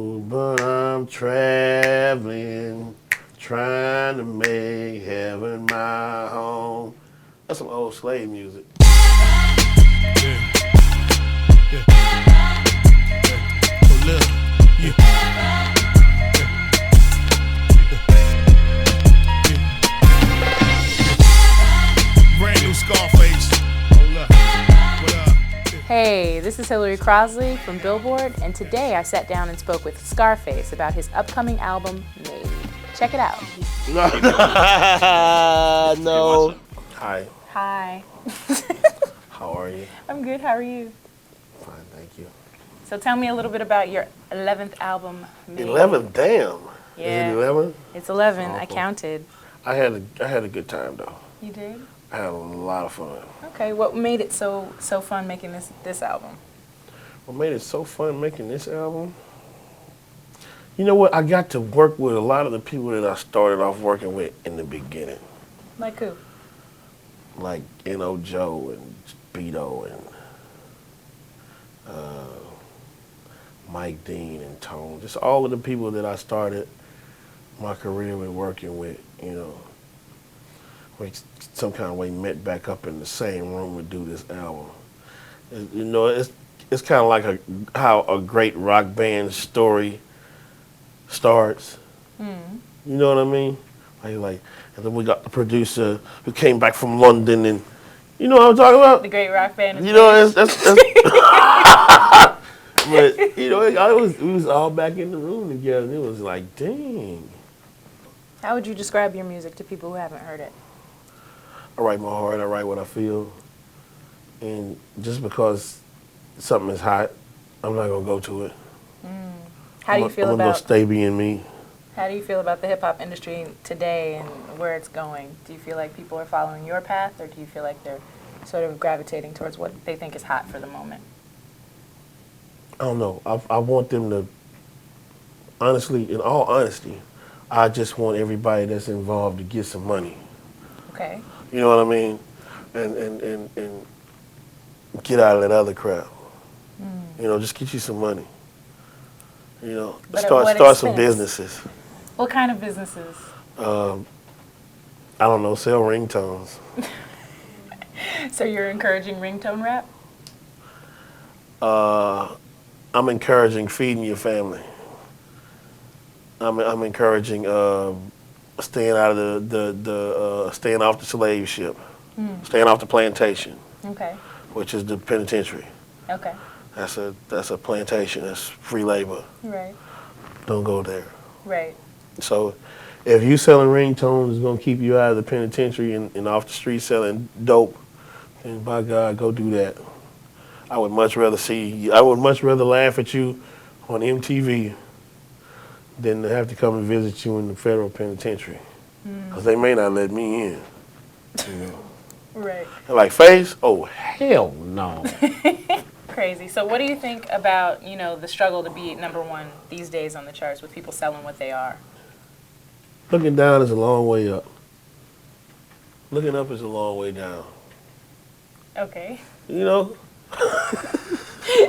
But I'm traveling, trying to make heaven my home. That's some old slave music. Yeah. Yeah. Oh, look. Yeah. Brand new Scarface. Oh, look. What up? Hey, this is Hillary Crosley from Billboard, and today I sat down and spoke with Scarface about his upcoming album, Made. Check it out. No. Hi. Hi. How are you? I'm good, how are you? Fine, thank you. So tell me a little bit about your 11th album, Made. 11? Damn. Yeah. Is it 11? It's 11, I Awful. counted. I had a good time though. You did? I had a lot of fun. Okay, what made it so fun making this album? What made it so fun making this album? You know what? I got to work with a lot of the people that I started off working with in the beginning. Like who? Like N.O. Joe and Speedo and Mike Dean and Tone. Just all of the people that I started my career with working with, you know. We some kind of way met back up in the same room to do this album. You know, it's kind of like how a great rock band story starts. You know what I mean? Like, and then we got the producer who came back from London, and you know what I'm talking about? The great rock band. You know, that's but you know, we was all back in the room together, and it was like, dang. How would you describe your music to people who haven't heard it? I write my heart, I write what I feel, and just because something is hot, I'm not gonna go to it. How do you feel I'm gonna about stay being me. How do you feel about the hip hop industry today and where it's going? Do you feel like people are following your path, or do you feel like they're sort of gravitating towards what they think is hot for the moment? I don't know. I want them to, honestly, in all honesty, I just want everybody that's involved to get some money. Okay. You know what I mean? And get out of that other crap. You know, just get you some money. You know, But start some businesses. What kind of businesses? I don't know, sell ringtones. So you're encouraging ringtone rap? I'm encouraging feeding your family. I'm encouraging staying out of staying off the slave ship, staying off the plantation. Okay. Which is the penitentiary. Okay. That's a plantation. That's free labor. Right. Don't go there. Right. So, if you selling ringtones is gonna keep you out of the penitentiary and off the street selling dope, then by God, go do that. I would much rather laugh at you on MTV than to have to come and visit you in the federal penitentiary, because they may not let me in. You know. Right. They're like, Face? Oh, hell no. Crazy. So what do you think about, you know, the struggle to be #1 these days on the charts with people selling what they are? Looking down is a long way up. Looking up is a long way down. Okay. You know?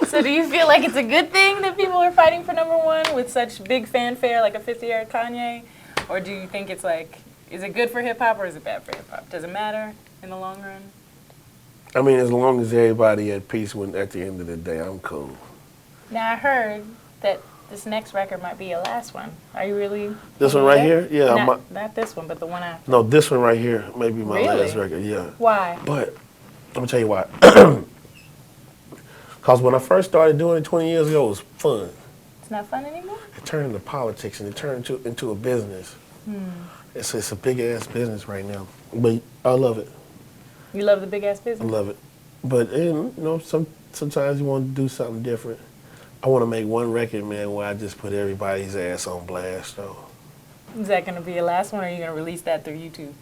So do you feel like it's a good thing that people are fighting for #1 with such big fanfare, like a 50-year Kanye? Or do you think it's like, is it good for hip-hop or is it bad for hip-hop? Does it matter in the long run? I mean, as long as everybody at peace at the end of the day, I'm cool. Now I heard that this next record might be your last one. Are you really? This one right here? Yeah. Not this one, but the one after. No, this one right here may be my Really? last record, yeah. Why? But, I'm going to tell you why. Because when I first started doing it 20 years ago, it was fun. It's not fun anymore? It turned into politics and it turned into a business. It's a big-ass business right now. But I love it. You love the big-ass I business? love it. But, you know, sometimes you want to do something different. I want to make one record, man, where I just put everybody's ass on blast, though. Is that going to be your last one, or are you going to release that through YouTube?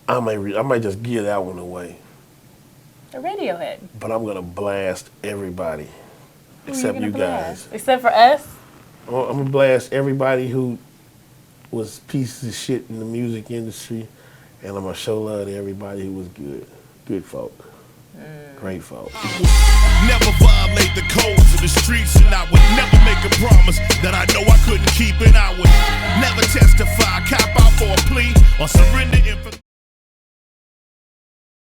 I might just give that one away. A Radiohead. But I'm going to blast everybody, except you guys. Except for us? I'm going to blast everybody who was pieces of shit in the music industry, and I'm going to show love to everybody who was good. Good folk. Great folk. Never vibe violate the codes of the streets, and I would never make a promise that I know I couldn't keep, and I would never testify, cop out for a plea, or surrender.